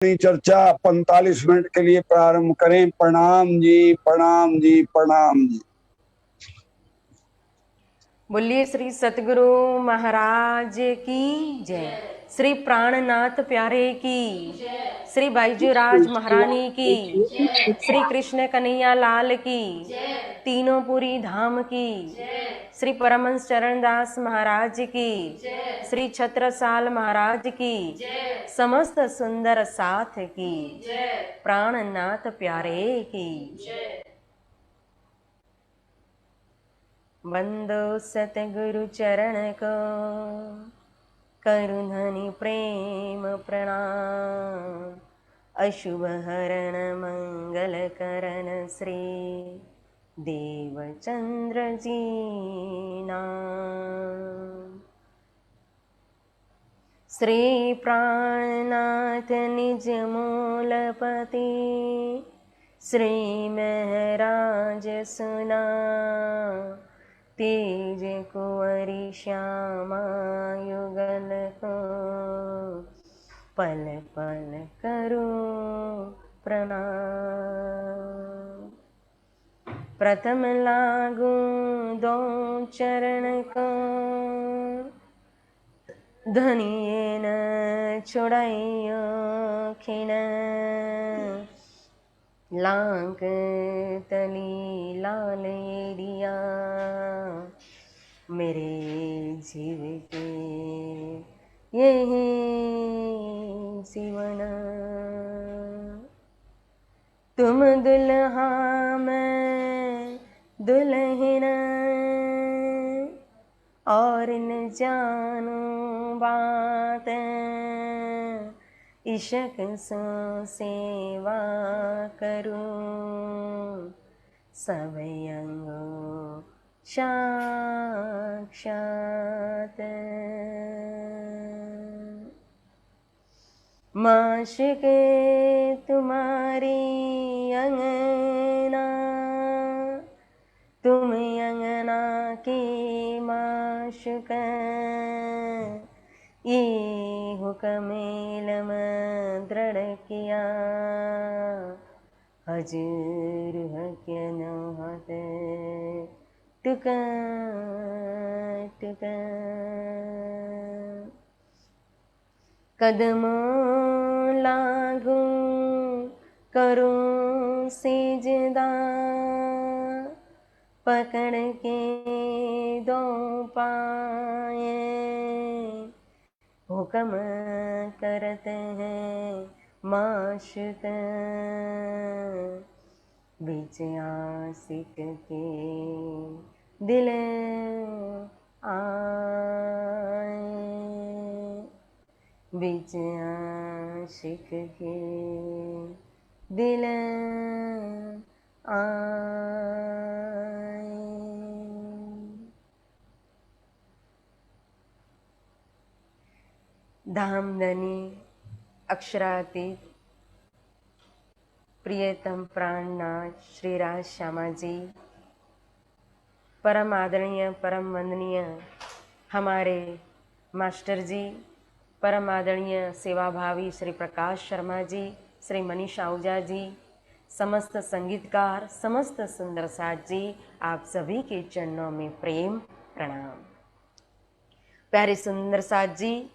अपनी चर्चा 45 मिनट के लिए प्रारंभ करें। प्रणाम जी, प्रणाम जी, प्रणाम जी। बोलिए श्री सतगुरु महाराज की जय। श्री प्राणनाथ प्यारे की, श्री बाईजूराज महारानी की, श्री कृष्ण कन्हैया लाल की, तीनों पुरी धाम की, श्री परमहंस चरणदास महाराज की, श्री छत्रसाल महाराज की, समस्त सुंदर साथ की, प्राणनाथ प्यारे की। वंदो सतगुरु चरण को, करु धनि प्रेम प्रणाम। अशुभ हरण मंगल करण श्री देवचंद्र जी नाम। श्री प्राणनाथ निज मूलपति, श्री महराज सुना। तेज कुंवरी श्यामा युगल को, पल पल करो प्रणाम। प्रथम लागू दो चरण को, धनिये न छोड़ाइयो खिन। लांक तली लाल दिया, मेरे जीव के यही जीवन। तुम दुल्हा मैं दुल्हन, और न जानो बात। इशक सो सेवा करूं, सब अंगो साक्षात। माशुक तुम्हारी अंगना, तुम अंगना की माशुक। ये हुक्मेलम दृढ़ किया, हजूर हक्य नहत टुक टुक। कदमों लागू करूं सिजदा, पकड़ के दो पाए। हुक्म करत हैं माशुक, बीच आशिक के दिल आए। बीच आशिक के दिल आए। धामधनी अक्षरातीत प्रियतम प्राणनाथ श्री राज श्यामा जी, परम आदरणीय परम वंदनीय हमारे मास्टर जी, परम आदरणीय सेवाभावी श्री प्रकाश शर्मा जी, श्री मनीष आहूजा जी, समस्त संगीतकार, समस्त सुंदर साथ जी, आप सभी के चरणों में प्रेम प्रणाम। प्यारे सुंदर साथ जी,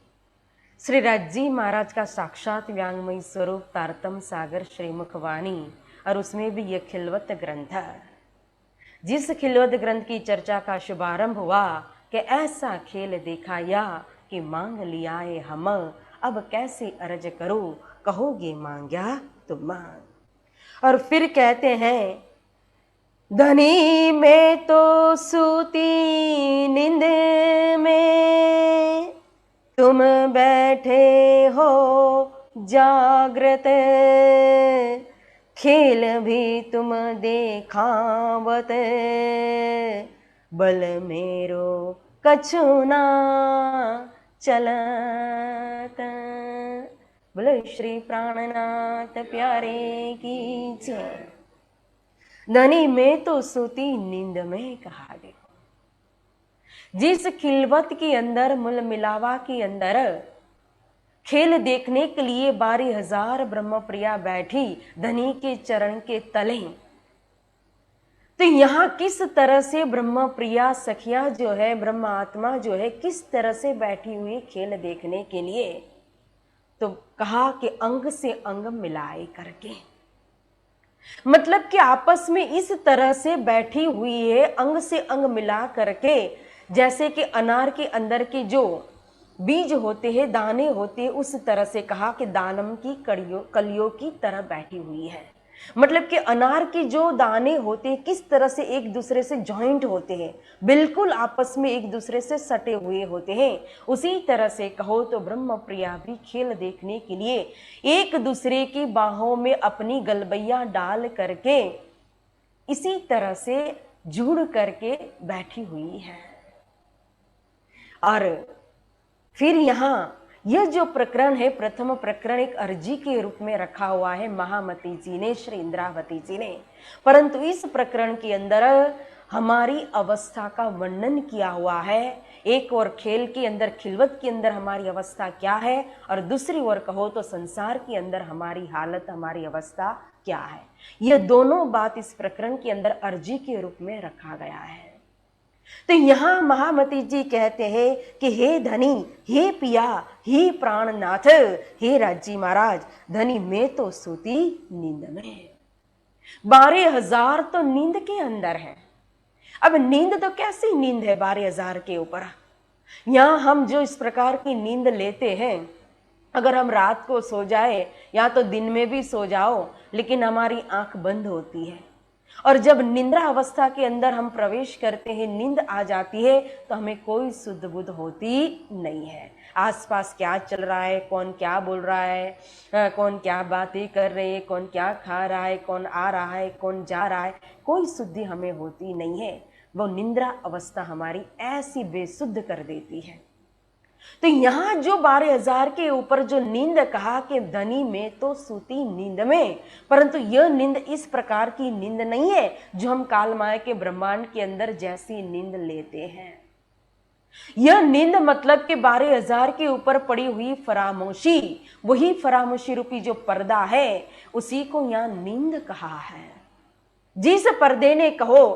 श्री राज महाराज का साक्षात व्यांगमयी स्वरूप तारतम सागर श्रीमुखवाणी, और उसमें भी यह खिलवत ग्रंथ है। जिस खिलवत ग्रंथ की चर्चा का शुभारंभ हुआ कि ऐसा खेल दिखाया कि मांग लिया है हम, अब कैसे अर्ज करो, कहोगे मांग्या तो मांग। और फिर कहते हैं, धनी में तो सूती नींद में, तुम बैठे हो जागृत। खेल भी तुम देखावत, बल मेरो कछु ना चलत। बोलो श्री प्राणनाथ प्यारे की जय। धनी में तो सूती नींद में, कहा देखो जिस खिलवत के अंदर, मुल मिलावा के अंदर खेल देखने के लिए 12,000 ब्रह्मप्रिया बैठी धनी के चरण के तले। तो यहाँ किस तरह से ब्रह्म प्रिया सखिया जो है, ब्रह्म आत्मा जो है, किस तरह से बैठी हुई खेल देखने के लिए। तो कहा कि अंग से अंग मिलाए करके, मतलब कि आपस में इस तरह से बैठी हुई है अंग से अंग मिला करके, जैसे कि अनार के अंदर के जो बीज होते हैं, दाने होते हैं, उस तरह से कहा कि दानम की कलियों की तरह बैठी हुई है। मतलब कि अनार के जो दाने होते हैं किस तरह से एक दूसरे से जॉइंट होते हैं, बिल्कुल आपस में एक दूसरे से सटे हुए होते हैं, उसी तरह से कहो तो ब्रह्म प्रिया भी खेल देखने के लिए एक दूसरे की बाहों में अपनी गलबैया डाल करके इसी तरह से जुड़ करके बैठी हुई है। और फिर यहाँ यह जो प्रकरण है, प्रथम प्रकरण एक अर्जी के रूप में रखा हुआ है महामती जी ने, श्री इंद्रावती जी ने, परंतु इस प्रकरण के अंदर हमारी अवस्था का वर्णन किया हुआ है। एक और खेल के अंदर, खिलवत के अंदर हमारी अवस्था क्या है, और दूसरी ओर कहो तो संसार के अंदर हमारी हालत, हमारी अवस्था क्या है। यह दोनों बात इस प्रकरण के अंदर अर्जी के रूप में रखा गया है। तो यहां महामती जी कहते हैं कि हे धनी, हे पिया, हे प्राणनाथ, हे राजी महाराज, धनी मैं तो सोती नींद में। 12,000 तो नींद के अंदर है। अब नींद तो कैसी नींद है 12,000 के ऊपर। यहां हम जो इस प्रकार की नींद लेते हैं, अगर हम रात को सो जाए या तो दिन में भी सो जाओ, लेकिन हमारी आंख बंद होती है, और जब निंद्रा अवस्था के अंदर हम प्रवेश करते हैं, नींद आ जाती है, तो हमें कोई सुध बुध होती नहीं है। आसपास क्या चल रहा है, कौन क्या बोल रहा है, कौन क्या बातें कर रहे हैं, कौन क्या खा रहा है, कौन आ रहा है, कौन जा रहा है, कोई शुद्धि हमें होती नहीं है। वो निंद्रा अवस्था हमारी ऐसी बेसुद्ध कर देती है। तो यहां जो 12,000 के ऊपर जो नींद कहा कि धनी में तो सूती नींद में, परंतु यह नींद इस प्रकार की नींद नहीं है जो हम काल माया के ब्रह्मांड के अंदर जैसी नींद लेते हैं। यह नींद मतलब कि 12,000 के ऊपर पड़ी हुई फरामोशी, वही फरामोशी रूपी जो पर्दा है, उसी को यहां नींद कहा है। जिस पर्दे ने कहो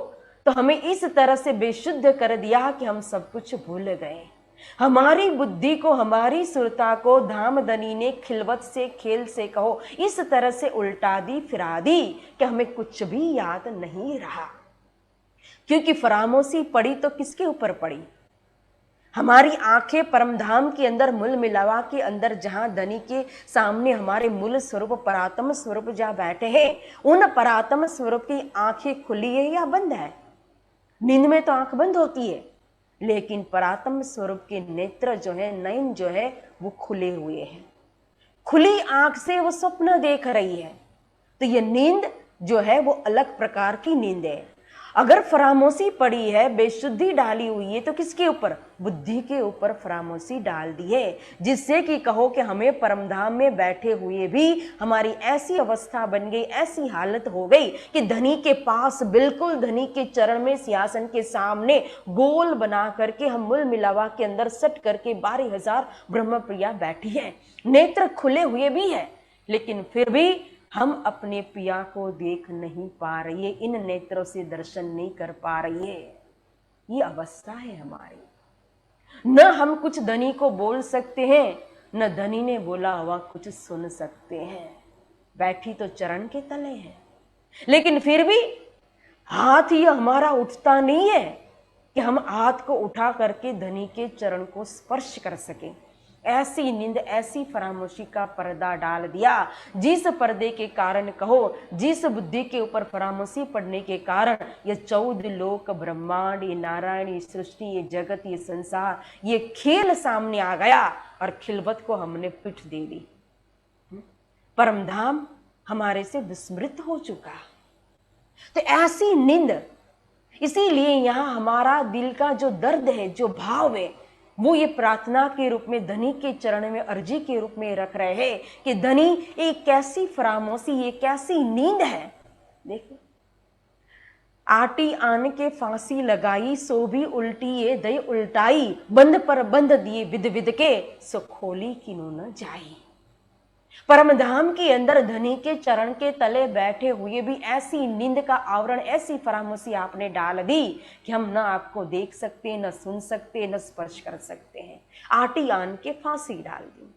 तो हमें इस तरह से बेशुद्ध कर दिया कि हम सब कुछ भूल गए। हमारी बुद्धि को, हमारी सुरता को धामधनी ने खिलवत से, खेल से कहो इस तरह से उल्टा दी, फिरा दी कि हमें कुछ भी याद नहीं रहा। क्योंकि फरामोशी पड़ी तो किसके ऊपर पड़ी? हमारी आंखें परमधाम के अंदर, मूल मिलावा के अंदर, जहां धनी के सामने हमारे मूल स्वरूप परात्म स्वरूप जहां बैठे हैं, उन परात्म स्वरूप की आंखें खुली है या बंद है? नींद में तो आंख बंद होती है, लेकिन परात्म स्वरूप के नेत्र जो है, नयन जो है, वो खुले हुए हैं। खुली आंख से वो स्वप्न देख रही है। तो ये नींद जो है वो अलग प्रकार की नींद है। अगर फरामोशी पड़ी है, बेशुद्धि डाली हुई है, तो किसके ऊपर? बुद्धि के ऊपर फरामोशी डाल दी है, जिससे कि कहो कि हमें परमधाम में बैठे हुए भी हमारी ऐसी अवस्था बन गई, ऐसी हालत हो गई कि धनी के पास, बिल्कुल धनी के चरण में, सिंहासन के सामने गोल बना करके हम मूल मिलावा के अंदर सट करके 12,000 ब्रह्मप्रिया बैठी है। नेत्र खुले हुए भी है, लेकिन फिर भी हम अपने पिया को देख नहीं पा रही है, इन नेत्रों से दर्शन नहीं कर पा रही है। ये अवस्था है हमारी। न हम कुछ धनी को बोल सकते हैं, न धनी ने बोला हुआ कुछ सुन सकते हैं। बैठी तो चरण के तले है, लेकिन फिर भी हाथ ये हमारा उठता नहीं है कि हम हाथ को उठा करके धनी के चरण को स्पर्श कर सके। ऐसी नींद, ऐसी फरामोशी का पर्दा डाल दिया, जिस पर्दे के कारण कहो, जिस बुद्धि के ऊपर फरामोशी पड़ने के कारण ये 14 लोक ब्रह्मांड, ये नारायण, ये सृष्टि, ये जगत, ये संसार, ये खेल सामने आ गया और खिलवत को हमने पिठ दे दी। परमधाम हमारे से विस्मृत हो चुका। तो ऐसी नींद, इसीलिए यहां हमारा दिल का जो दर्द है, जो भाव है, वो ये प्रार्थना के रूप में धनी के चरण में अर्जी के रूप में रख रहे हैं कि धनी एक कैसी फरामोशी, ये कैसी नींद है। देखो आटी आन के फांसी लगाई, सो भी उल्टी ये दई उल्टाई, बंद पर बंद दिए विद विद के, सो खोली किनु न जाई। परम धाम के अंदर धनी के चरण के तले बैठे हुए भी ऐसी नींद का आवरण, ऐसी फरामोशी आपने डाल दी कि हम न आपको देख सकते, न सुन सकते, न स्पर्श कर सकते हैं। आटी आन के फांसी डाल दी।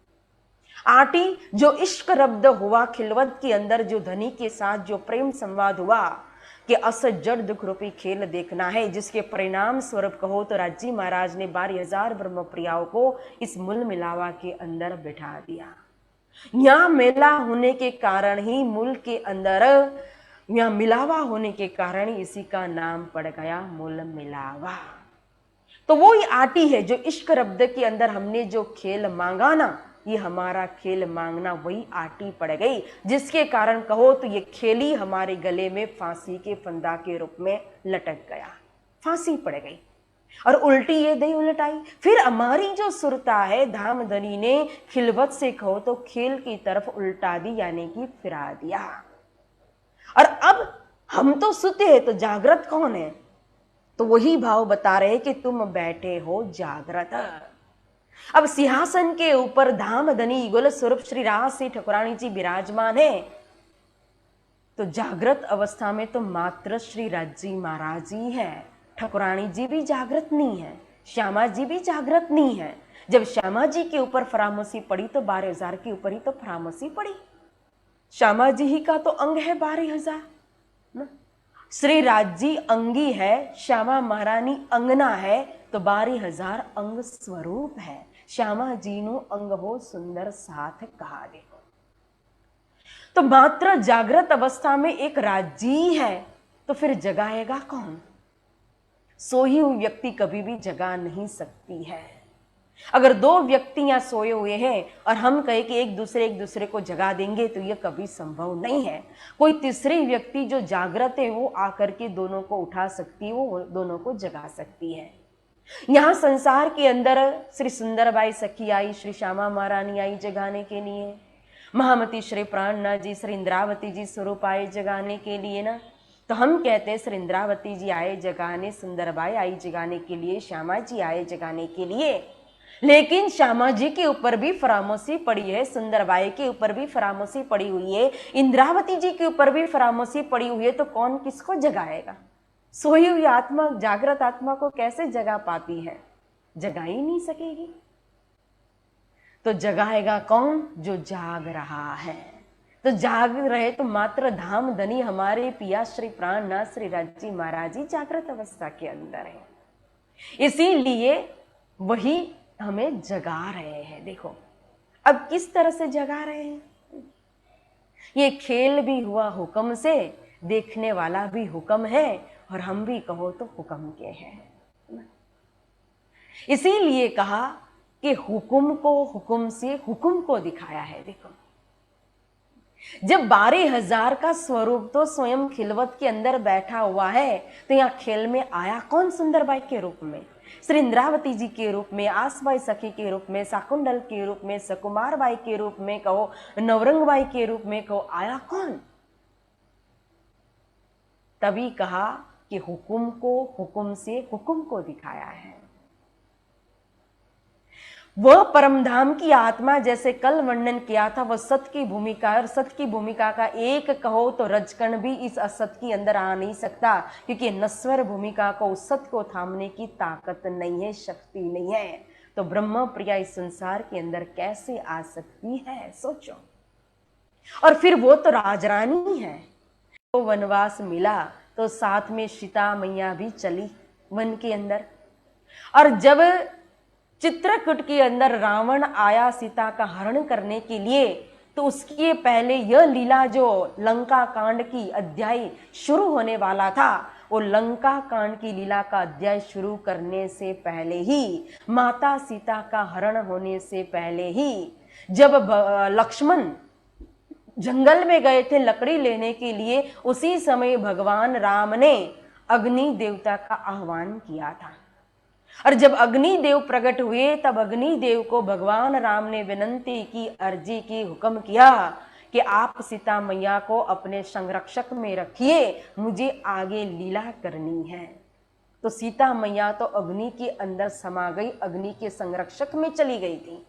आटी जो इश्क रब्द हुआ खिलवत के अंदर, जो धनी के साथ जो प्रेम संवाद हुआ कि अस जड़ दुख रूपी खेल देखना है, जिसके परिणाम स्वरूप कहो तो राजी महाराज ने 12,000 ब्रह्मप्रियाओं को इस मूल मिलावा के अंदर बिठा दिया। यहाँ मेला होने के कारण ही मूल के अंदर, यहाँ मिलावा होने के कारण ही इसी का नाम पड़ गया मूल मिलावा। तो वो ही आटी है जो इश्क रब्द के अंदर हमने जो खेल मांगा ना, ये हमारा खेल मांगना वही आटी पड़ गई, जिसके कारण कहो तो ये खेली हमारे गले में फांसी के फंदा के रूप में लटक गया, फांसी पड़ गई और उल्टी ये दई उलटाई। फिर हमारी जो सुरता है धामधनी ने खिलवत से कहो तो खेल की तरफ उल्टा दी, यानी कि फिरा दिया। और अब हम तो सुते हैं तो जागृत कौन है? तो वही भाव बता रहे कि तुम बैठे हो जागृत। अब सिंहासन के ऊपर धामधनी युगल स्वरूप श्री राजसी ठाकुरानी जी विराजमान है, तो जागृत अवस्था में तो मात्र श्री राजी महाराज जी है, ठाकुरानी जी भी जागृत नहीं है, श्यामा जी भी जागृत नहीं है। जब श्यामा जी के ऊपर फरामोशी पड़ी तो 12,000 के ऊपर ही तो फरामोशी पड़ी। श्यामा जी ही का तो अंग है 12,000। श्री राजी अंगी है, श्यामा महारानी अंगना है, तो 12,000 अंग स्वरूप है। श्यामा जी नु अंग हो सुंदर साथ कहा दे। तो मात्र जागृत अवस्था में एक राजी है, तो फिर जगाएगा कौन? सोई हुई व्यक्ति कभी भी जगा नहीं सकती है। अगर दो व्यक्तियां सोए हुए हैं और हम कहें कि एक दूसरे को जगा देंगे, तो यह कभी संभव नहीं है। कोई तीसरी व्यक्ति जो जागृत है वो आकर के दोनों को उठा सकती है, वो दोनों को जगा सकती है। यहाँ संसार के अंदर श्री सुंदरबाई सखी आई, श्री श्यामा महारानी आई जगाने के लिए, महामती श्री प्राणनाथ जी, श्री इंद्रावती जी स्वरूप आए जगाने के लिए ना। तो हम कहते हैं श्री इंद्रावती जी आए जगाने, सुंदरबाई आई जगाने के लिए, श्यामा जी आए जगाने के लिए। लेकिन श्यामा जी के ऊपर भी फरामोशी पड़ी है, सुंदरबाई के ऊपर भी फरामोशी पड़ी हुई है, इंद्रावती जी के ऊपर भी फरामोशी पड़ी हुई है। तो कौन किसको जगाएगा? सोई हुई आत्मा जागृत आत्मा को कैसे जगा पाती है? जगा ही नहीं सकेगी। तो जगाएगा कौन? जो जाग रहा है। तो जाग रहे तो मात्र धाम धनी हमारे पिया श्री प्राणनाथ श्री राजी महाराज जी जागृत अवस्था के अंदर है, इसीलिए वही हमें जगा रहे हैं। देखो अब किस तरह से जगा रहे हैं। ये खेल भी हुआ हुक्म से, देखने वाला भी हुक्म है, और हम भी कहो तो हुक्म के हैं। इसीलिए कहा कि हुक्म को हुक्म से हुक्म को दिखाया है। देखो जब 12,000 का स्वरूप तो स्वयं खिलवत के अंदर बैठा हुआ है, तो यहाँ खेल में आया कौन? सुंदरबाई के रूप में, श्री इंद्रावती जी के रूप में, आसबाई सखी के रूप में, शाकुंडल के रूप में, सकुमार बाई के रूप में कहो, नवरंग बाई के रूप में कहो, आया कौन? तभी कहा कि हुक्म को हुक्म से हुक्म को दिखाया है। वह परमधाम की आत्मा जैसे कल वर्णन किया था, वह सत्य की भूमिका, और सत्य की भूमिका का एक कहो तो रजकण भी इस असत के अंदर आ नहीं सकता, क्योंकि नश्वर भूमिका को उस सत्य को थामने की ताकत नहीं है, शक्ति नहीं है। तो ब्रह्म प्रिया इस संसार के अंदर कैसे आ सकती है? सोचो। और फिर वो तो राजरानी है। तो वनवास मिला तो साथ में सीता मैया भी चली वन के अंदर, और जब चित्रकूट के अंदर रावण आया सीता का हरण करने के लिए, तो उसके पहले यह लीला जो लंका कांड की अध्याय शुरू होने वाला था, वो लंका कांड की लीला का अध्याय शुरू करने से पहले ही, माता सीता का हरण होने से पहले ही, जब लक्ष्मण जंगल में गए थे लकड़ी लेने के लिए, उसी समय भगवान राम ने अग्नि देवता का आह्वान किया था। और जब अग्नि देव प्रकट हुए, तब अग्नि देव को भगवान राम ने विनंती की, अर्जी की, हुक्म किया कि आप सीता मैया को अपने संरक्षक में रखिए, मुझे आगे लीला करनी है। तो सीता मैया तो अग्नि के अंदर समा गई, अग्नि के संरक्षक में चली गई थी।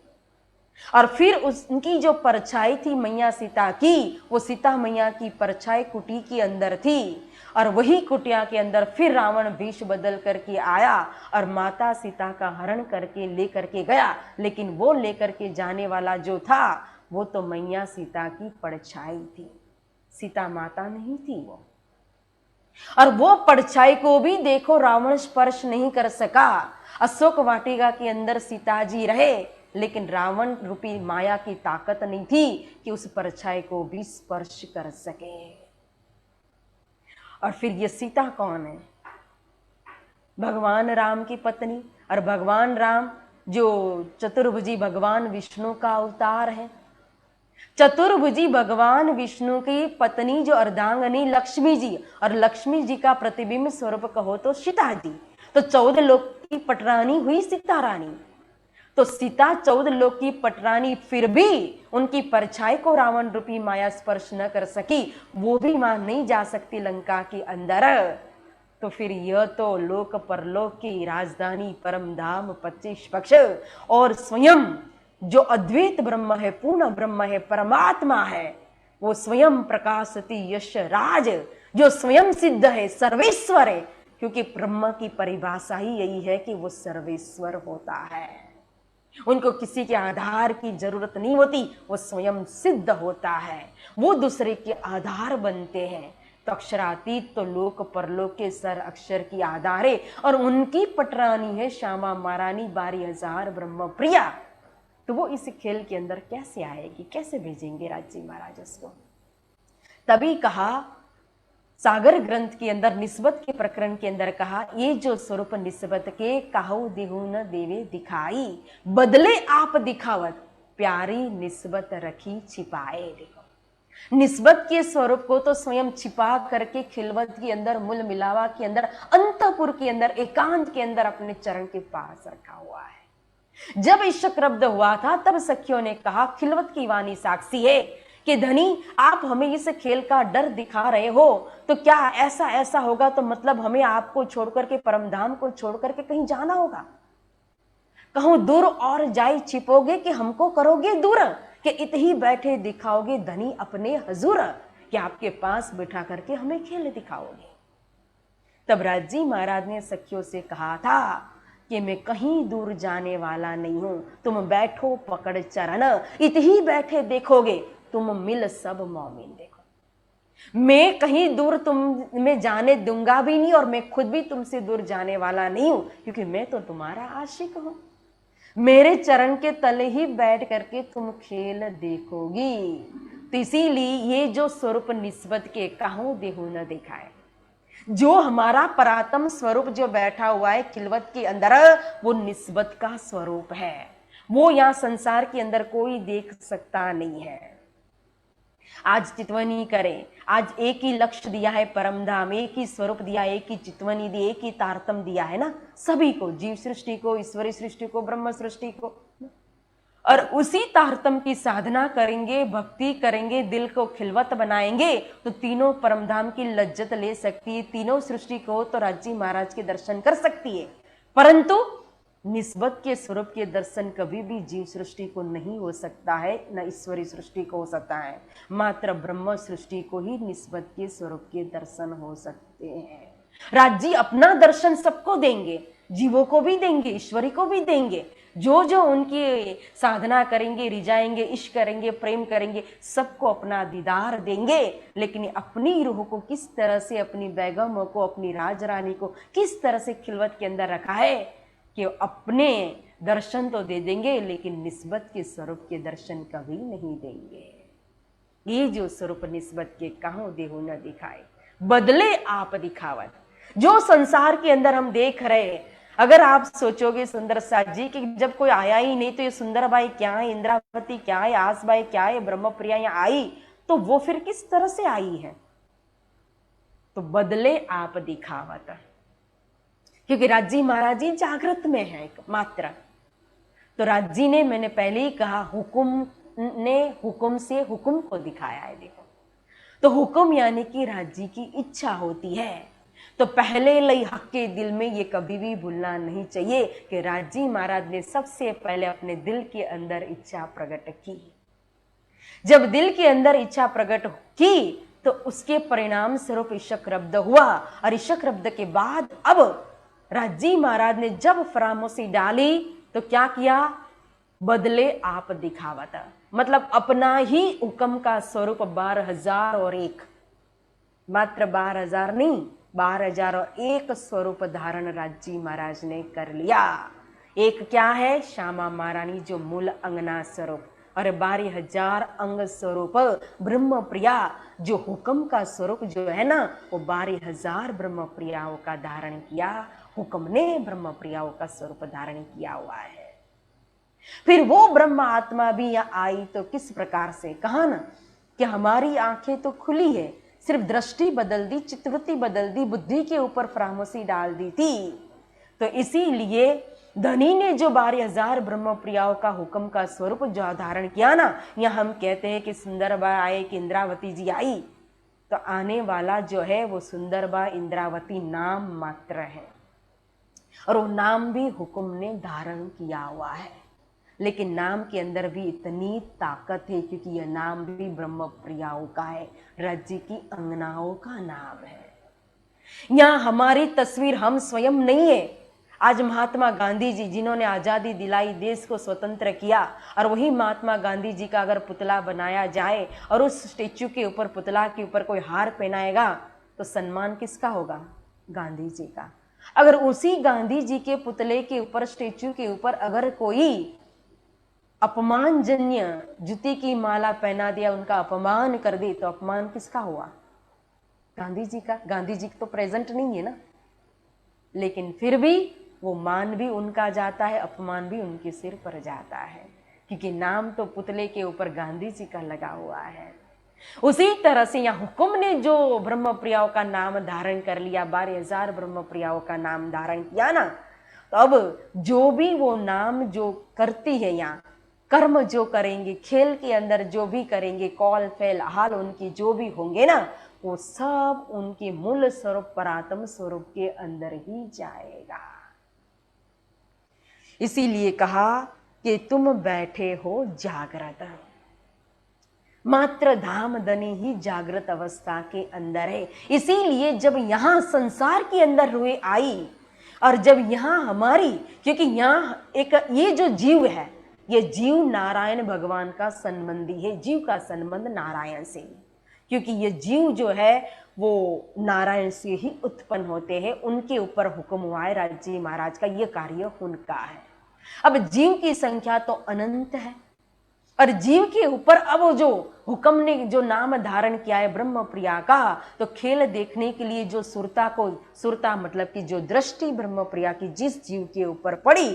और फिर उनकी जो परछाई थी मैया सीता की, वो सीता मैया की परछाई कुटी के अंदर थी। और वही कुटिया के अंदर फिर रावण वेश बदल करके आया और माता सीता का हरण करके लेकर के गया। लेकिन वो लेकर के जाने वाला जो था वो तो मैया सीता की परछाई थी, सीता माता नहीं थी वो। और वो परछाई को भी देखो रावण स्पर्श नहीं कर सका। अशोक वाटिका के अंदर सीता जी रहे, लेकिन रावण रूपी माया की ताकत नहीं थी कि उस परछाई को भी स्पर्श कर सके। और फिर ये सीता कौन है? भगवान राम की पत्नी। और भगवान राम जो चतुर्भुजी भगवान विष्णु का अवतार है। चतुर्भुजी भगवान विष्णु की पत्नी जो अर्धांगनी लक्ष्मी जी, और लक्ष्मी जी का प्रतिबिंब स्वरूप कहो तो सीता जी। तो 14 लोक की पटरानी हुई सीता रानी। तो सीता 14 लोक की पटरानी, फिर भी उनकी परछाई को रावण रूपी माया स्पर्श न कर सकी। वो भी मां नहीं जा सकती लंका के अंदर। तो फिर यह तो लोक परलोक की राजधानी परम धाम 25 पक्ष और स्वयं जो अद्वैत ब्रह्म है, पूर्ण ब्रह्म है, परमात्मा है, वो स्वयं प्रकाशति यश राज, जो स्वयं सिद्ध है, सर्वेश्वर है। क्योंकि ब्रह्म की परिभाषा ही यही है कि वो सर्वेश्वर होता है। उनको किसी के आधार की जरूरत नहीं होती, वो स्वयं सिद्ध होता है, वो दूसरे के आधार बनते हैं। तो अक्षरातीत तो लोक परलोक के सर अक्षर की आधार है, और उनकी पटरानी है श्यामा महारानी 12,000 ब्रह्म प्रिया। तो वो इस खेल के अंदर कैसे आएगी, कैसे भेजेंगे राजी महाराज उसको? तभी कहा सागर ग्रंथ के अंदर निस्बत के प्रकरण के अंदर कहा, ये जो स्वरूप निस्बत के काहू देहु न देवे दिखाई, बदले आप दिखावत प्यारी निस्बत रखी छिपाए। देखो निस्बत के स्वरूप को तो स्वयं छिपा करके खिलवत के अंदर, मूल मिलावा के अंदर, अंतपुर के अंदर, एकांत के अंदर अपने चरण के पास रखा हुआ है। जब ईशक्रब्द हुआ था तब सखियों ने कहा, खिलवत की वाणी साक्षी है कि धनी आप हमें इस खेल का डर दिखा रहे हो, तो क्या ऐसा ऐसा होगा तो मतलब हमें आपको छोड़कर के, परमधाम को छोड़कर के कहीं जाना होगा? कहूं दूर और जाई छिपोगे कि हमको करोगे दूर, कि इत ही बैठे दिखाओगे धनी अपने हजूर, कि आपके पास बिठा करके हमें खेल दिखाओगे। तब राजी महाराज ने सखियों से कहा था कि मैं कहीं दूर जाने वाला नहीं हूं, तुम बैठो पकड़ चरण, इत ही बैठे देखोगे तुम मिल सब मोमिन। देखो मैं कहीं दूर तुम में जाने दूंगा भी नहीं, और मैं खुद भी तुमसे दूर जाने वाला नहीं हूं, क्योंकि मैं तो तुम्हारा आशिक हूं। मेरे चरण के तले ही बैठ करके तुम खेल देखोगी। तो इसीलिए ये जो स्वरूप निस्बत के काहू देहु न दिखाए, जो हमारा परात्म स्वरूप जो बैठा हुआ है खिलवत के अंदर, वो निस्बत का स्वरूप है। वो यहां संसार के अंदर कोई देख सकता नहीं है। आज चितवनी करें, आज एक ही लक्ष्य दिया है परमधाम, एक ही स्वरूप दिया, एक ही चितवनी दी, एक ही तारतम दिया है ना सभी को, जीव सृष्टि को, ईश्वरी सृष्टि को, ब्रह्म सृष्टि को। और उसी तारतम की साधना करेंगे, भक्ति करेंगे, दिल को खिलवत बनाएंगे, तो तीनों परमधाम की लज्जत ले सकती है, तीनों सृष्टि को तो राजी महाराज के दर्शन कर सकती है। परंतु निस्बत के स्वरूप के दर्शन कभी भी जीव सृष्टि को नहीं हो सकता है, न ईश्वरी सृष्टि को हो सकता है। मात्र ब्रह्म सृष्टि को ही निस्बत के स्वरूप के दर्शन हो सकते हैं। राजी अपना दर्शन सबको देंगे, जीवों को भी देंगे, ईश्वरी को भी देंगे। जो जो उनकी साधना करेंगे, रिझाएंगे, इश्क करेंगे, प्रेम करेंगे, सबको अपना दीदार देंगे। लेकिन अपनी रूह को किस तरह से, अपनी बेगम को, अपनी राजरानी को किस तरह से खिलवत के अंदर रखा है कि अपने दर्शन तो दे देंगे, लेकिन निस्बत के स्वरूप के दर्शन कभी नहीं देंगे। ये जो स्वरूप निस्बत के काहू देहु न दिखाए, बदले आप दिखावत, जो संसार के अंदर हम देख रहे हैं। अगर आप सोचोगे सुंदर साथ जी कि जब कोई आया ही नहीं तो ये सुंदर बाई क्या है, इंद्रावती क्या है, आस बाई क्या है, ब्रह्मप्रिया यहाँ आई, तो वो फिर किस तरह से आई है? तो बदले आप दिखावत, क्योंकि राजी महाराज जी जागृत में है मात्र। तो राजी ने, मैंने पहले ही कहा, हुकुम ने हुक्म से हुक्म को दिखाया है। देखो, तो हुक्म यानी कि राज्य की इच्छा होती है। तो पहले लई हक के दिल में ये कभी भी भूलना नहीं चाहिए कि राजी महाराज ने सबसे पहले अपने दिल के अंदर इच्छा प्रकट की। जब दिल के अंदर इच्छा प्रकट की तो उसके परिणाम स्वरूप ईशक रब्द हुआ, और ईशक रब्द के बाद अब राजी महाराज ने जब फरामोशी डाली तो क्या किया? बदले आप दिखावत, मतलब अपना ही हुक्म का स्वरूप 12,001, मात्र 12,000 नहीं, 12,001 स्वरूप धारण राजी महाराज ने कर लिया। एक क्या है? श्यामा महारानी जो मूल अंगना स्वरूप, और 12,000 अंग स्वरूप ब्रह्म प्रिया जो हुक्म का स्वरूप जो है ना, वो 12,000 ब्रह्म प्रियाओं का धारण किया। हुक्म ने ब्रह्म प्रियाओं का स्वरूप धारण किया हुआ है। फिर वो ब्रह्म आत्मा भी यहाँ आई तो किस प्रकार से? कहा ना कि हमारी आंखें तो खुली है, सिर्फ दृष्टि बदल दी, चित्तवृत्ति बदल दी, बुद्धि के ऊपर फरामोशी डाल दी थी। तो इसीलिए धनी ने जो 12,000 ब्रह्म प्रियाओं का हुक्म का स्वरूप जो धारण किया ना, यहाँ हम कहते हैं कि सुंदरबा आए कि इंद्रावती जी आई, तो आने वाला जो है वो सुंदरबा इंद्रावती नाम मात्र है, और वो नाम भी हुक्म ने धारण किया हुआ है। लेकिन नाम के अंदर भी इतनी ताकत है क्योंकि यह नाम भी ब्रह्म प्रियाओं का है, राज्य की अंगनाओं का नाम है। यहाँ हमारी तस्वीर हम स्वयं नहीं है। आज महात्मा गांधी जी जिन्होंने आजादी दिलाई, देश को स्वतंत्र किया, और वही महात्मा गांधी जी का अगर पुतला बनाया जाए और उस स्टेच्यू के ऊपर, पुतला के ऊपर कोई हार पहनाएगा तो सम्मान किसका होगा? गांधी जी का। अगर उसी गांधी जी के पुतले के ऊपर, स्टेच्यू के ऊपर अगर कोई अपमानजन्य जूती की माला पहना दिया, उनका अपमान कर दी, तो अपमान किसका हुआ? गांधी जी का। गांधी जी तो प्रेजेंट नहीं है ना, लेकिन फिर भी वो मान भी उनका जाता है, अपमान भी उनके सिर पर जाता है, क्योंकि नाम तो पुतले के ऊपर गांधी जी का लगा हुआ है। उसी तरह से यहाँ हुक्म ने जो ब्रह्म प्रियाओं का नाम धारण कर लिया, 12,000 ब्रह्म प्रियाओं का नाम धारण किया ना, तो अब जो भी वो नाम जो करती है, यहाँ कर्म जो करेंगे, खेल के अंदर जो भी करेंगे, कौल फैल हाल उनकी जो भी होंगे ना, वो सब उनके मूल स्वरूप परात्म स्वरूप के अंदर ही जाएगा। इसीलिए कहा कि तुम बैठे हो जागृत, मात्र धाम धनी ही जागृत अवस्था के अंदर है। इसीलिए जब यहां संसार के अंदर रूह आई, और जब यहां हमारी, क्योंकि यहां एक ये जो जीव है, ये जीव नारायण भगवान का संबंधी है, जीव का संबंध नारायण से, क्योंकि ये जीव जो है वो नारायण से ही उत्पन्न होते हैं, उनके ऊपर हुक्म हुआ है राज्य महाराज का, ये कार्य उनका है। अब जीव की संख्या तो अनंत है, और जीव के ऊपर अब जो हुक्म ने जो नाम धारण किया है ब्रह्म प्रिया का, तो खेल देखने के लिए जो सुरता को, सुरता मतलब कि जो दृष्टि ब्रह्म प्रिया की जिस जीव के ऊपर पड़ी,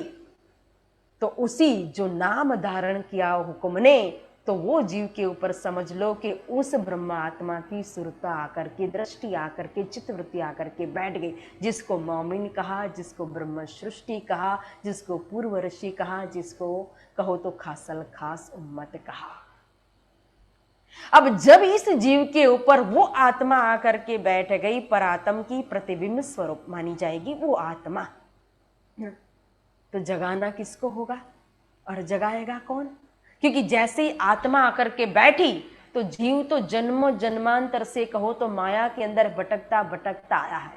तो उसी जो नाम धारण किया हुक्म ने, तो वो जीव के ऊपर समझ लो कि उस ब्रह्म आत्मा की सुरता आकर के, दृष्टि आकर के, चित्तवृत्ति आकर के बैठ गई, जिसको मौमिन कहा, जिसको ब्रह्म सृष्टि कहा, जिसको पूर्व ऋषि कहा, जिसको कहो तो खासल खास उम्मत कहा। अब जब इस जीव के ऊपर वो आत्मा आकर के बैठ गई, परात्म की प्रतिबिंब स्वरूप मानी जाएगी वो आत्मा, तो जगाना किसको होगा और जगाएगा कौन? क्योंकि जैसे ही आत्मा आकर के बैठी तो जीव तो जन्म जन्मांतर से कहो तो माया के अंदर भटकता भटकता आया है।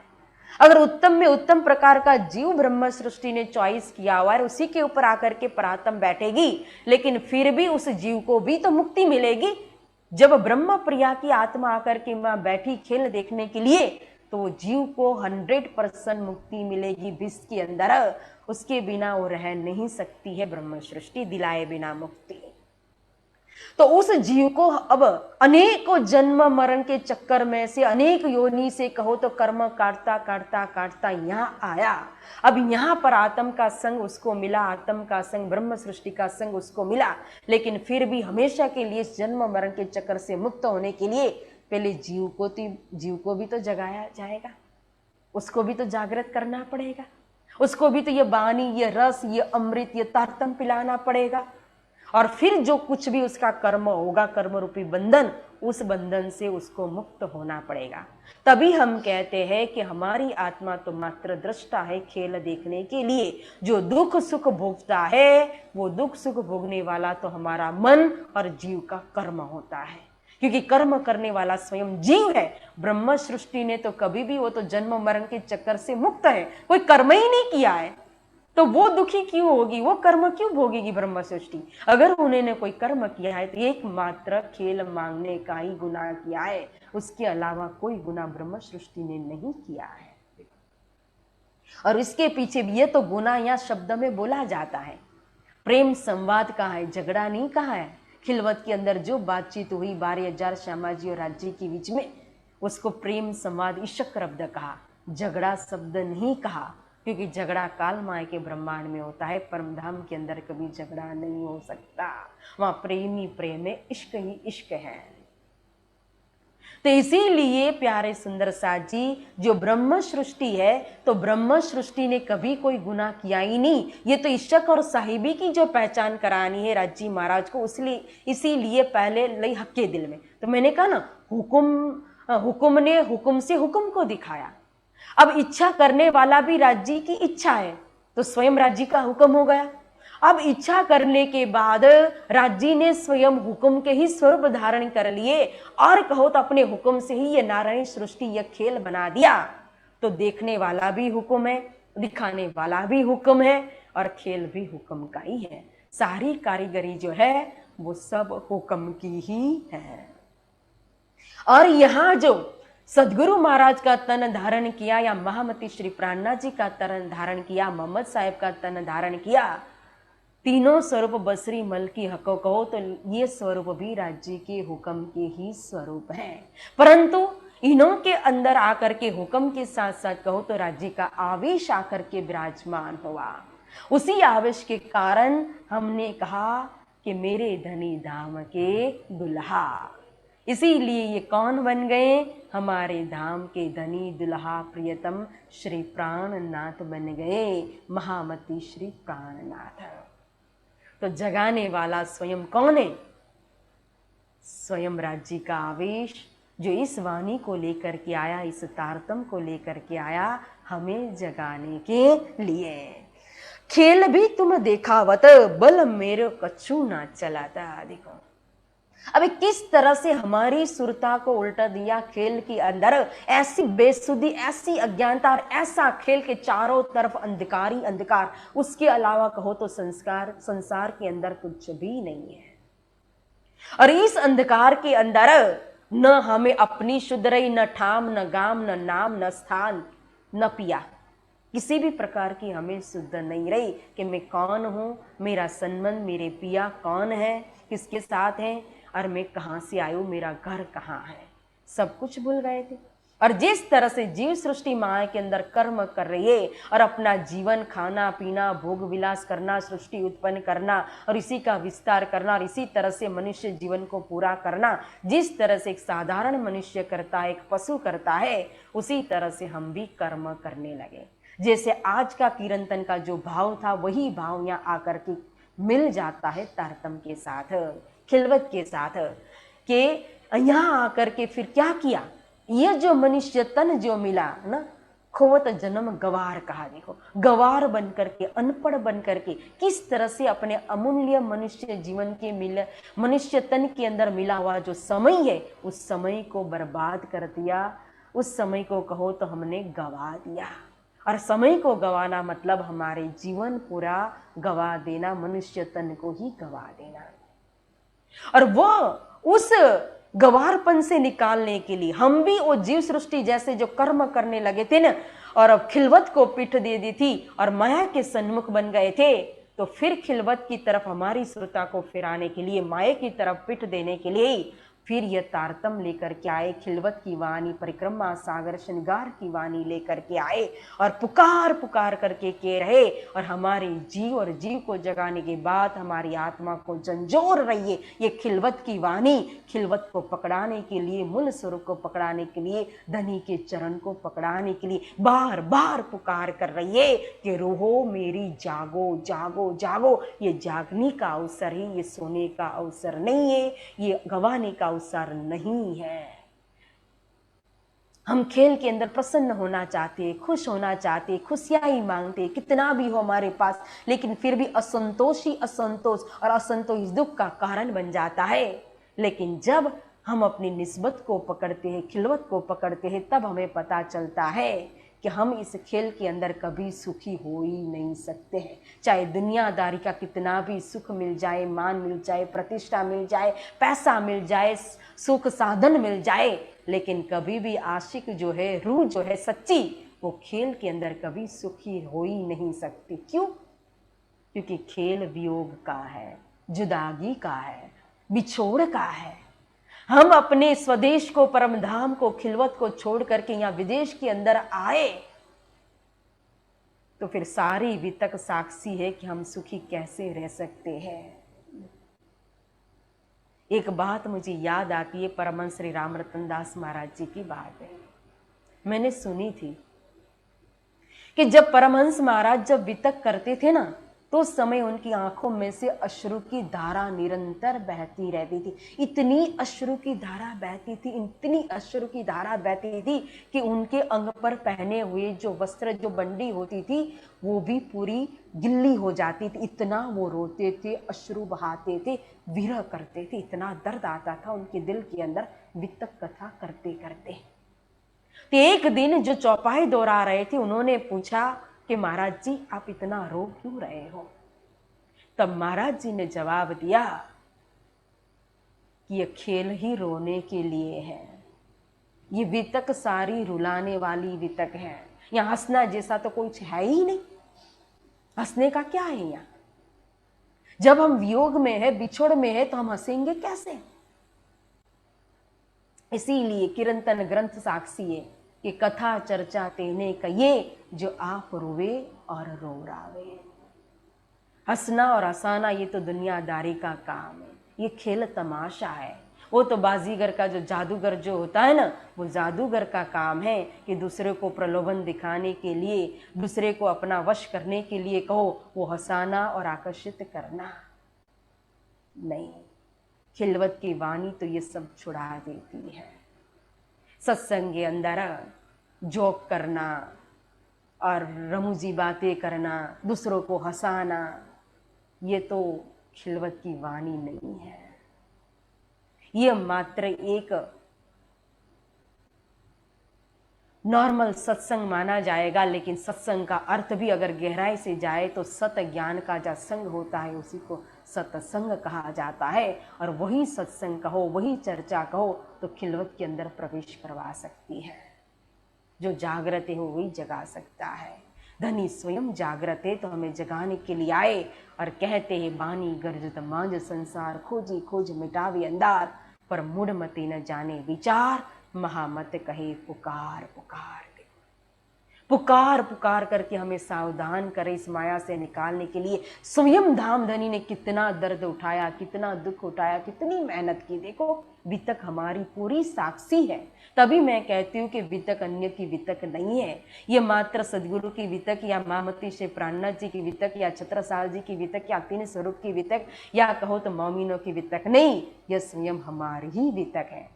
अगर उत्तम में उत्तम प्रकार का जीव ब्रह्म सृष्टि ने चॉइस किया हुआ है, उसी के ऊपर आकर के परात्म बैठेगी, लेकिन फिर भी उस जीव को भी तो मुक्ति मिलेगी। जब ब्रह्म प्रिया की आत्मा आकर के वहां बैठी खेल देखने के लिए, तो वो जीव को 100% मुक्ति मिलेगी विश्व के अंदर, उसके बिना वो रह नहीं सकती है ब्रह्म सृष्टि दिलाए बिना मुक्ति। तो उस जीव को अब अनेकों जन्म मरण के चक्कर में से, अनेक योनि से कहो तो कर्म काटता काटता काटता यहाँ आया। अब यहाँ पर आत्म का संग उसको मिला, आत्म का संग ब्रह्म सृष्टि का संग उसको मिला, लेकिन फिर भी हमेशा के लिए जन्म मरण के चक्कर से मुक्त होने के लिए पहले जीव को भी तो जगाया जाएगा, उसको भी तो जागृत करना पड़ेगा, उसको भी तो ये बानी, ये रस, ये अमृत, ये तारतम पिलाना पड़ेगा। और फिर जो कुछ भी उसका कर्म होगा, कर्म रूपी बंधन, उस बंधन से उसको मुक्त होना पड़ेगा। तभी हम कहते हैं कि हमारी आत्मा तो मात्र दृष्टा है, खेल देखने के लिए। जो दुख सुख भोगता है वो दुख सुख भोगने वाला तो हमारा मन और जीव का कर्म होता है, क्योंकि कर्म करने वाला स्वयं जीव है। ब्रह्म सृष्टि ने तो कभी भी, वो तो जन्म मरण के चक्कर से मुक्त है, कोई कर्म ही नहीं किया है, तो वो दुखी क्यों होगी, वो कर्म क्यों भोगेगी ब्रह्म सृष्टि। अगर उन्होंने कोई कर्म किया है तो एकमात्र खेल मांगने का ही गुनाह किया है, उसके अलावा कोई गुनाह ब्रह्म सृष्टि ने नहीं किया है। और इसके पीछे भी ये तो गुनाह यहाँ शब्द में बोला जाता है, प्रेम संवाद कहा है, झगड़ा नहीं कहा है। खिलवत के अंदर जो बातचीत हुई 12,000 श्यामा जी और राज्य के बीच में, उसको प्रेम संवाद ईशक शब्द कहा, झगड़ा शब्द नहीं कहा, क्योंकि झगड़ा काल माया के ब्रह्मांड में होता है, परम धाम के अंदर कभी झगड़ा नहीं हो सकता। वहां प्रेम ही प्रेम है, इश्क ही इश्क है। तो इसीलिए प्यारे सुंदर साथ जी, जो ब्रह्म सृष्टि है, तो ब्रह्म सृष्टि ने कभी कोई गुनाह किया ही नहीं। ये तो इश्क और साहिबी की जो पहचान करानी है राज्य महाराज को, इसलिए इसीलिए पहले लई हक्के दिल में। तो मैंने कहा ना, हुकुम ने हुकुम से हुकुम को दिखाया। अब इच्छा करने वाला भी राज्य की इच्छा है, तो स्वयं राज्य का हुक्म हो गया। अब इच्छा करने के बाद राज्य ने स्वयं हुक्म के ही स्वरूप धारण कर लिए, और कहो तो अपने हुक्म से ही ये नारायण सृष्टि, यह खेल बना दिया। तो देखने वाला भी हुक्म है, दिखाने वाला भी हुक्म है, और खेल भी हुक्म का ही है। सारी कारीगरी जो है वो सब हुक्म की ही है। और यहाँ जो सदगुरु महाराज का तन धारण किया, या महामती श्री प्राणनाथ जी का तन धारण किया, मोहम्मद साहेब का तन धारण किया, तीनों स्वरूप बसरी मल की हको कहो तो ये स्वरूप भी राज्य के हुक्म के ही स्वरूप हैं। परंतु इन्हों के अंदर आकर के हुक्म के साथ साथ कहो तो राज्य का आवेश आकर के विराजमान हुआ। उसी आवेश के कारण हमने कहा कि मेरे धनी धाम के दुल्हा, इसीलिए ये कौन बन गए, हमारे धाम के धनी दुल्हा प्रियतम श्री प्राणनाथ बन गए, महामती श्री प्राणनाथ। तो जगाने वाला स्वयं कौन है, स्वयं राज्य का आवेश, जो इस वाणी को लेकर के आया, इस तारतम को लेकर के आया हमें जगाने के लिए। खेल भी तुम देखावत, बल मेरे कछु ना चलाता। देखो अभी किस तरह से हमारी सुरता को उल्टा दिया खेल के अंदर, ऐसी बेसुधी, ऐसी अज्ञानता, और ऐसा खेल के चारों तरफ अंधकार ही अंधकार, उसके अलावा कहो तो संसार के अंदर कुछ भी नहीं है। और इस अंधकार के अंदर न हमें अपनी शुद्ध रही, न ठाम, न गाम, न नाम, न स्थान, न पिया, किसी भी प्रकार की हमें शुद्ध नहीं रही कि मैं कौन हूं, मेरा संबंध मेरे पिया कौन है, किसके साथ है, और मैं कहाँ से आयु, मेरा घर कहाँ है, सब कुछ भूल गए थे। और जिस तरह से जीव सृष्टि माया के अंदर कर्म कर रही है और अपना जीवन खाना पीना भोग विलास करना, सृष्टि उत्पन्न करना और इसी का विस्तार करना, और इसी तरह से मनुष्य जीवन को पूरा करना, जिस तरह से एक साधारण मनुष्य करता है, एक पशु करता है, उसी तरह से हम भी कर्म करने लगे। जैसे आज का कीर्तन का जो भाव था, वही भाव यहाँ आकर के मिल जाता है तारतम के साथ, खिलवत के साथ, कि यहाँ आकर के फिर क्या किया, ये जो मनुष्य तन जो मिला ना, खोवत जन्म गवार कहा। देखो गवार बन करके, अनपढ़ बन करके किस तरह से अपने अमूल्य मनुष्य जीवन के मिल, मनुष्य तन के अंदर मिला हुआ जो समय है, उस समय को बर्बाद कर दिया। उस समय को कहो तो हमने गवा दिया, और समय को गवाना मतलब हमारे जीवन पूरा गवा देना, मनुष्य तन को ही गवा देना। और वो उस गवारपन से निकालने के लिए हम भी वो जीव सृष्टि जैसे जो कर्म करने लगे थे ना, और अब खिलवत को पीठ दे दी थी और माया के सन्मुख बन गए थे, तो फिर खिलवत की तरफ हमारी श्रोता को फिराने के लिए, माया की तरफ पीठ देने के लिए फिर यह तारतम लेकर के आए, खिलवत की वाणी, परिक्रमा सागर श्रृंगार की वाणी लेकर के आए और पुकार पुकार करके कह रहे, और हमारे जीव और जीव को जगाने के बाद हमारी आत्मा को झंझोर रही है ये खिलवत की वाणी। खिलवत को पकड़ाने के लिए, मूल स्वरूप को पकड़ाने के लिए, धनी के चरण को पकड़ाने के लिए बार बार पुकार कर रही है कि रूहो मेरी जागो जागो जागो। ये जागने का अवसर है, ये सोने का अवसर नहीं है, ये गंवाने का अवसर नहीं है। हम खेल के अंदर प्रसन्न होना चाहते, खुश होना चाहते, खुशियां ही मांगते, कितना भी हो हमारे पास, लेकिन फिर भी असंतोष ही असंतोष, और असंतोष दुख का कारण बन जाता है। लेकिन जब हम अपनी निस्बत को पकड़ते हैं, खिलवत को पकड़ते हैं, तब हमें पता चलता है कि हम इस खेल के अंदर कभी सुखी हो ही नहीं सकते हैं। चाहे दुनियादारी का कितना भी सुख मिल जाए, मान मिल जाए, प्रतिष्ठा मिल जाए, पैसा मिल जाए, सुख साधन मिल जाए, लेकिन कभी भी आशिक जो है, रूह जो है सच्ची, वो खेल के अंदर कभी सुखी हो ही नहीं सकती। क्यों? क्योंकि खेल वियोग का है, जुदागी का है, बिछोड़ का है। हम अपने स्वदेश को, परम धाम को, खिलवत को छोड़ करके यहाँ विदेश के अंदर आए, तो फिर सारी वितक साक्षी है कि हम सुखी कैसे रह सकते हैं। एक बात मुझे याद आती है, परमहंस श्री राम रतन दास महाराज जी की बात है। मैंने सुनी थी कि जब परमहंस महाराज जब वितक करते थे ना, तो उस समय उनकी आंखों में से अश्रु की धारा निरंतर बहती रहती थी। इतनी अश्रु की धारा बहती थी, इतनी अश्रु की धारा बहती थी कि उनके अंग पर पहने हुए जो वस्त्र, जो बंडी होती थी, वो भी पूरी गिल्ली हो जाती थी। इतना वो रोते थे, अश्रु बहाते थे, विरह करते थे, इतना दर्द आता था उनके दिल के अंदर वितक कथा करते करते। तो एक दिन जो चौपाई दोहरा रहे थे, उन्होंने पूछा कि महाराज जी आप इतना रो क्यों रहे हो? तब महाराज जी ने जवाब दिया कि ये खेल ही रोने के लिए है, ये वितक सारी रुलाने वाली वितक है। यहाँ हंसना जैसा तो कुछ है ही नहीं, हंसने का क्या है यहाँ? जब हम वियोग में है, बिछोड़ में है, तो हम हंसेंगे कैसे? इसीलिए किरंतन ग्रंथ साक्षी है कि कथा चर्चा तेने कहिए, जो आप रोवे और रोरावे। हंसना और हंसाना ये तो दुनियादारी का काम है, ये खेल तमाशा है। वो तो बाजीगर का, जो जादूगर जो होता है ना, वो जादूगर का काम है कि दूसरे को प्रलोभन दिखाने के लिए, दूसरे को अपना वश करने के लिए कहो, वो हंसाना और आकर्षित करना नहीं। खिलवत की वाणी तो ये सब छुड़ा देती है। सत्संग के अंदर जोक करना और रमूजी बातें करना, दूसरों को हंसाना, ये तो खिलवत की वाणी नहीं है। ये मात्र एक नॉर्मल सत्संग माना जाएगा, लेकिन सत्संग का अर्थ भी अगर गहराई से जाए तो सत ज्ञान का जो संग होता है उसी को सत्संग कहा जाता है। और वही सत्संग कहो, वही चर्चा कहो तो खिलवत के अंदर प्रवेश करवा सकती है। जो जागृत है वो वही जगा सकता है। धनी स्वयं जागृत है तो हमें जगाने के लिए आए, और कहते हैं बानी गर्जत मांझ संसार, खोजी खोज मिटावे अंधार, पर मुड़ मते न जाने विचार, महामत कहे पुकार पुकार। पुकार पुकार करके हमें सावधान करे इस माया से निकालने के लिए। स्वयं धामधनी ने कितना दर्द उठाया, कितना दुख उठाया, कितनी मेहनत की। देखो वितक हमारी पूरी साक्षी है। तभी मैं कहती हूँ कि वितक अन्य की वितक नहीं है। ये मात्र सदगुरु की वितक या महामती श्री प्राणनाथ जी की वितक या छत्रसाल जी की वितक या तीन स्वरूप की वितक या कहो तो मौमीनों की वितक नहीं, यह स्वयं हमारी ही वितक है।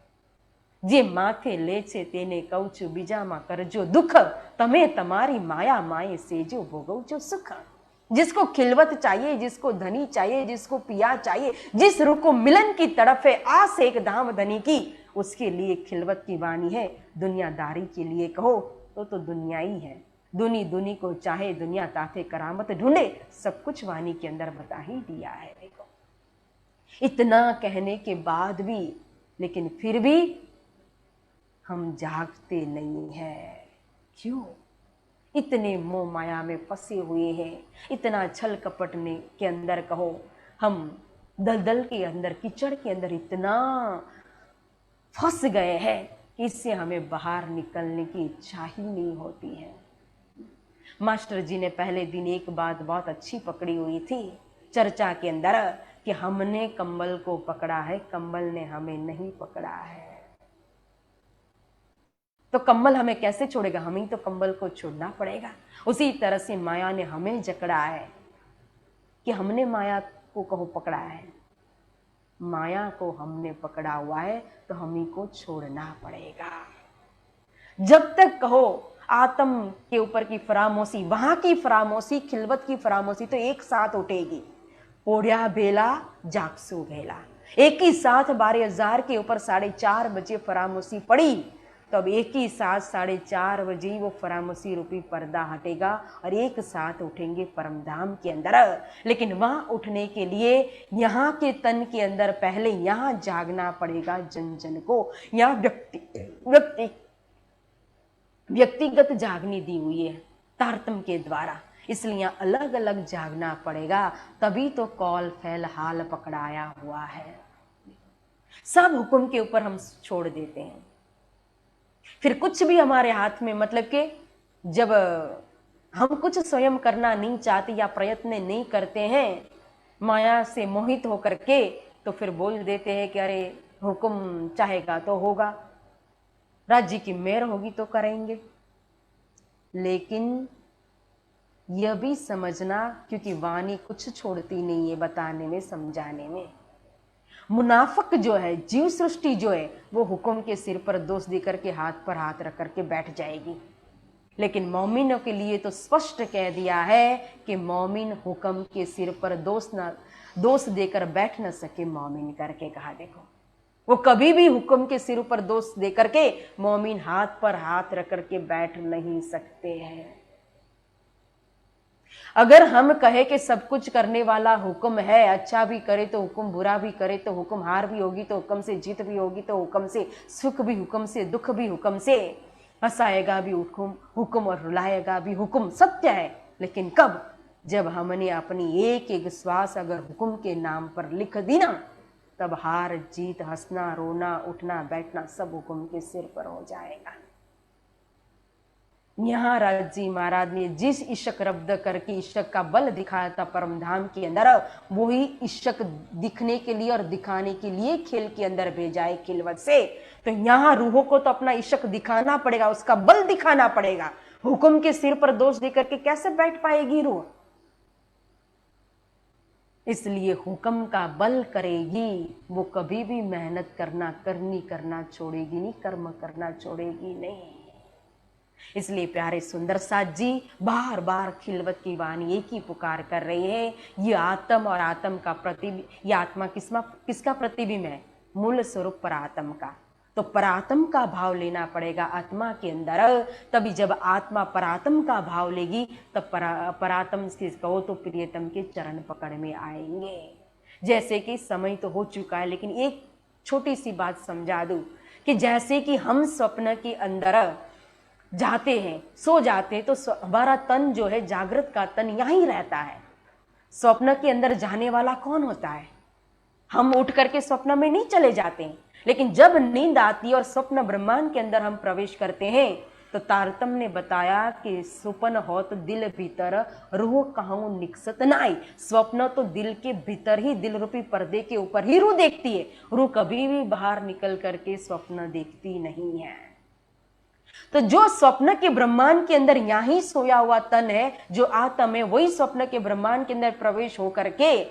जे माथे ले छे तेने कहूं छुं बीजामां करजो दुख, तमे तमारी माया माए सेजो भोगवजो सुख। जिसको खिलवत चाहिए, जिसको धनी चाहिए, जिसको पिया चाहिए, जिस रूह को मिलन की तड़प है, आस एक धाम धनी की, उसके लिए खिलवत की वाणी है। दुनियादारी के लिए कहो तो दुनिया ही है। दुनी दुनी को चाहे दुनिया ताथे करामत ढूंढे, सब कुछ वाणी के अंदर बता ही दिया है। देखो इतना कहने के बाद भी, लेकिन फिर भी हम जागते नहीं हैं। क्यों? इतने मोह माया में फंसे हुए हैं, इतना छल कपट के अंदर कहो, हम दलदल के अंदर, कीचड़ के अंदर इतना फंस गए हैं कि इससे हमें बाहर निकलने की इच्छा ही नहीं होती है। मास्टर जी ने पहले दिन एक बात बहुत अच्छी पकड़ी हुई थी चर्चा के अंदर कि हमने कंबल को पकड़ा है, कंबल ने हमें नहीं पकड़ा है। तो कंबल हमें कैसे छोड़ेगा? हम ही तो कंबल को छोड़ना पड़ेगा। उसी तरह से माया ने हमें जकड़ा है कि हमने माया को कहो पकड़ा है, माया को हमने पकड़ा हुआ है तो हम ही को छोड़ना पड़ेगा। जब तक कहो आत्म के ऊपर की फरामोशी, वहां की फरामोशी, खिलवत की फरामोशी तो एक साथ उठेगी। पोड़िया बेला जागसू भेला, एक ही साथ 12,000 के ऊपर 4:30 बजे फरामोशी पड़ी, तो अब एक ही साथ 4:30 बजे वो फरामोशी रूपी पर्दा हटेगा और एक साथ उठेंगे परमधाम के अंदर। लेकिन वहां उठने के लिए यहाँ के तन के अंदर पहले यहाँ जागना पड़ेगा जन जन को। यहाँ व्यक्तिगत जागनी दी हुई है तारतम के द्वारा, इसलिए अलग अलग जागना पड़ेगा, तभी तो कौल फैल हाल पकड़ाया हुआ है। सब हुक्म के ऊपर हम छोड़ देते हैं, फिर कुछ भी हमारे हाथ में, मतलब कि जब हम कुछ स्वयं करना नहीं चाहते या प्रयत्न नहीं करते हैं माया से मोहित होकर के, तो फिर बोल देते हैं कि अरे हुक्म चाहेगा तो होगा, राज्य की मेहर होगी तो करेंगे। लेकिन यह भी समझना, क्योंकि वाणी कुछ छोड़ती नहीं है बताने में, समझाने में। मुनाफिक जो है, जीव सृष्टि जो है, वो हुक्म के सिर पर दोष देकर के हाथ पर हाथ रख करके बैठ जाएगी। लेकिन मोमिनों के लिए तो स्पष्ट कह दिया है कि मोमिन हुक्म के सिर पर दोष देकर बैठ न सके, मोमिन करके कहा। देखो, वो कभी भी हुक्म के सिर पर दोष देकर के मोमिन हाथ पर हाथ रख करके बैठ नहीं सकते हैं। अगर हम कहे कि सब कुछ करने वाला हुक्म है, अच्छा भी करे तो हुक्म, बुरा भी करे तो हुक्म, हार भी होगी तो हुक्म से, जीत भी होगी तो हुक्म से, सुख भी हुक्म से, दुख भी हुक्म से, हंसाएगा भी हुक्म और रुलाएगा भी हुक्म, सत्य है। लेकिन कब? जब हमने अपनी एक एक श्वास अगर हुक्म के नाम पर लिख दी ना, तब हार जीत, हंसना रोना, उठना बैठना सब हुक्म के सिर पर हो जाएगा। यहाँ राज जी महाराज ने जिस इश्क रब्द करके इश्क का बल दिखाया था परमधाम के अंदर, वही इश्क दिखने के लिए और दिखाने के लिए खेल के अंदर भेजा है खिलवत से। तो यहाँ रूहों को तो अपना इश्क दिखाना पड़ेगा, उसका बल दिखाना पड़ेगा। हुक्म के सिर पर दोष देकर के कैसे बैठ पाएगी रूह? इसलिए हुक्म का बल करेगी, वो कभी भी मेहनत करना छोड़ेगी नहीं, कर्म करना छोड़ेगी नहीं। इसलिए प्यारे सुंदर साथ जी बार बार खिलवत की वाणी एक ही पुकार कर रही है, ये आत्म और आत्म का प्रतिबिंब, ये आत्मा किसका प्रतिबिंब है? मूल स्वरूप परात्म का। तो परात्म का भाव लेना पड़ेगा आत्मा के अंदर, तभी जब आत्मा परात्म का भाव लेगी तब परात्म से कहो तो प्रियतम के चरण पकड़ में आएंगे। जैसे कि समय तो हो चुका है, लेकिन एक छोटी सी बात समझा दूं कि जैसे कि हम स्वप्न के अंदर जाते हैं, सो जाते हैं, तो हमारा तन जो है, जागृत का तन यहीं रहता है। स्वप्न के अंदर जाने वाला कौन होता है? हम उठ करके स्वप्न में नहीं चले जाते हैं, लेकिन जब नींद आती है और स्वप्न ब्रह्मांड के अंदर हम प्रवेश करते हैं, तो तारतम ने बताया कि सुपन होत दिल भीतर रूह कहूं निकसत नाई। स्वप्न तो दिल के भीतर ही, दिल रूपी पर्दे के ऊपर ही रूह देखती है, रूह कभी भी बाहर निकल करके स्वप्न देखती नहीं है। तो जो स्वप्न के ब्रह्मांड के अंदर यहीं सोया हुआ तन है, जो आत्म है, वही स्वप्न के ब्रह्मांड के अंदर प्रवेश होकर के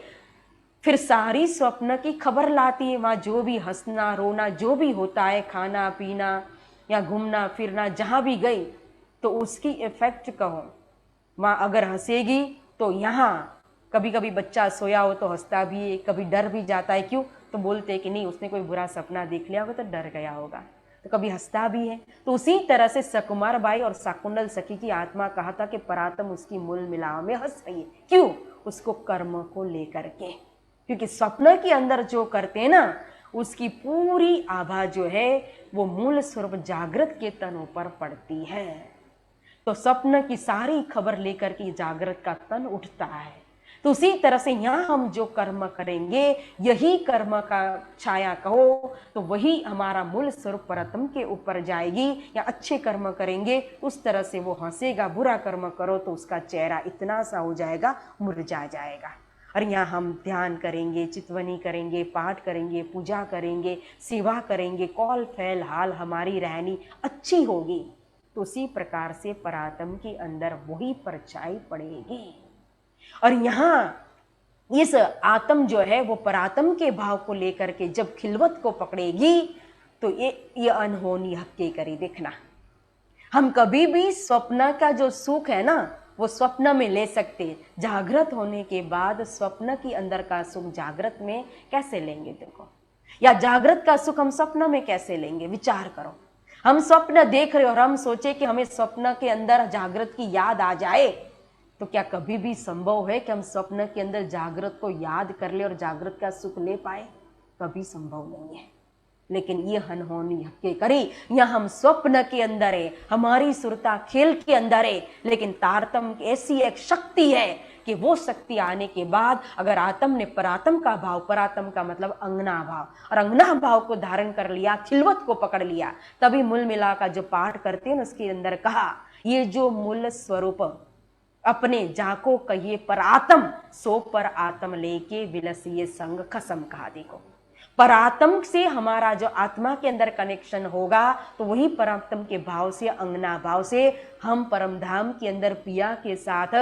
फिर सारी स्वप्न की खबर लाती है। वहां जो भी हंसना रोना जो भी होता है, खाना पीना या घूमना फिरना, जहां भी गई तो उसकी इफेक्ट कहो। वहां अगर हंसेगी तो यहाँ कभी कभी बच्चा सोया हो तो हंसता भी है, कभी डर भी जाता है। क्यों? तो बोलते हैं कि नहीं, उसने कोई बुरा सपना देख लिया होगा तो डर गया होगा, तो कभी हंसता भी है। तो उसी तरह से सकुमार बाई और शाकुंतल सखी की आत्मा कहा था कि परात्म उसकी मूल मिलाव में हंस रही है। क्यों? उसको कर्म को लेकर के, क्योंकि स्वप्न के अंदर जो करते हैं ना, उसकी पूरी आभा जो है वो मूल स्वरूप जागृत के तनों पर पड़ती है। तो स्वप्न की सारी खबर लेकर के जागृत का तन उठता है, तो उसी तरह से यहाँ हम जो कर्म करेंगे, यही कर्म का छाया कहो तो वही हमारा मूल स्वरूप परमात्मा के ऊपर जाएगी। या अच्छे कर्म करेंगे उस तरह से वो हंसेगा, बुरा कर्म करो तो उसका चेहरा इतना सा हो जाएगा, मुरझा जाएगा। और यहाँ हम ध्यान करेंगे, चितवनी करेंगे, पाठ करेंगे, पूजा करेंगे, सेवा करेंगे, कौल फैल हाल हमारी रहनी अच्छी होगी, तो उसी प्रकार से परात्म के अंदर वही परछाई पड़ेगी। और यहाँ इस आत्म जो है वो परात्म के भाव को लेकर के जब खिलवत को पकड़ेगी तो ये अनहोनी हक्के करी। देखना, हम कभी भी स्वप्न का जो सुख है ना वो स्वप्न में ले सकते, जागृत होने के बाद स्वप्न के अंदर का सुख जागृत में कैसे लेंगे? देखो, या जागृत का सुख हम स्वप्न में कैसे लेंगे? विचार करो। हम स्वप्न देख रहे और हम सोचे कि हमें स्वप्न के अंदर जागृत की याद आ जाए, तो क्या कभी भी संभव है कि हम स्वप्न के अंदर जागृत को याद कर ले और जागृत का सुख ले पाए? कभी संभव नहीं है। लेकिन ये अनहोनी हक्के करी, या हम स्वप्न के अंदर है, हमारी सुरता खेल के अंदर है, लेकिन तारतम ऐसी एक शक्ति है कि वो शक्ति आने के बाद अगर आत्म ने परात्म का भाव, परात्म का मतलब अंगना भाव, और अंगना भाव को धारण कर लिया, खिलवत को पकड़ लिया, तभी मूल मिला का जो पाठ करते हैं उसके अंदर कहा, ये जो मूल स्वरूप अपने जाको कहिए परात्म, सो पर आत्म लेके विलसिए संग खसम। कहा देखो, परात्म से हमारा जो आत्मा के अंदर कनेक्शन होगा तो वही परात्म के भाव से, अंगना भाव से हम परम धाम के अंदर पिया के साथ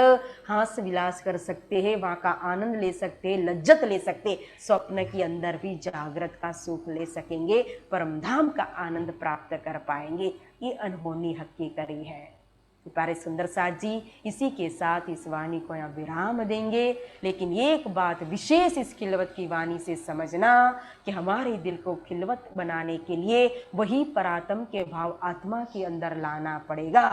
हास विलास कर सकते हैं, वहां का आनंद ले सकते हैं, लज्जत ले सकते हैं, स्वप्न के अंदर भी जागृत का सुख ले सकेंगे, परम धाम का आनंद प्राप्त कर पाएंगे। ये अनहोनी हकीकत है। प्यारे सुंदर साथ जी, इसी के साथ इस वाणी को यहाँ विराम देंगे। लेकिन एक बात विशेष इस खिलवत की वाणी से समझना कि हमारे दिल को खिलवत बनाने के लिए वही परात्म के भाव आत्मा के अंदर लाना पड़ेगा।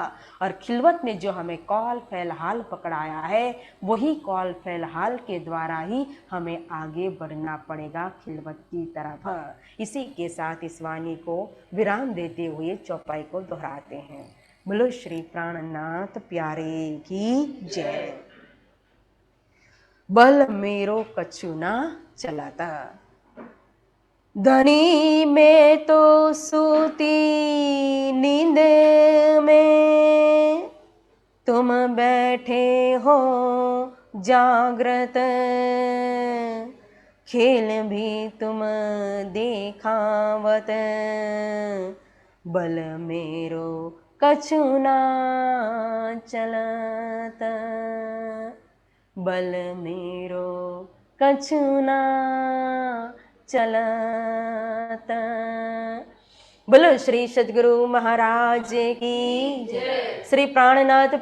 और खिलवत ने जो हमें कौल फैल हाल पकड़ाया है, वही कौल फैल हाल के द्वारा ही हमें आगे बढ़ना पड़ेगा खिलवत की तरफ। इसी के साथ इस वाणी को विराम देते हुए चौपाई को दोहराते हैं। बोलो श्री प्राणनाथ प्यारे की जय। बल मेरो कछु ना चलाता, धनी में तो सूती नींद में, तुम बैठे हो जागृत, खेल भी तुम देखावत, बल मेरो कछु ना चलत, बल मेरो कछु ना चलत। बोलो श्री सद्गुरु महाराज की जय। श्री प्राणनाथ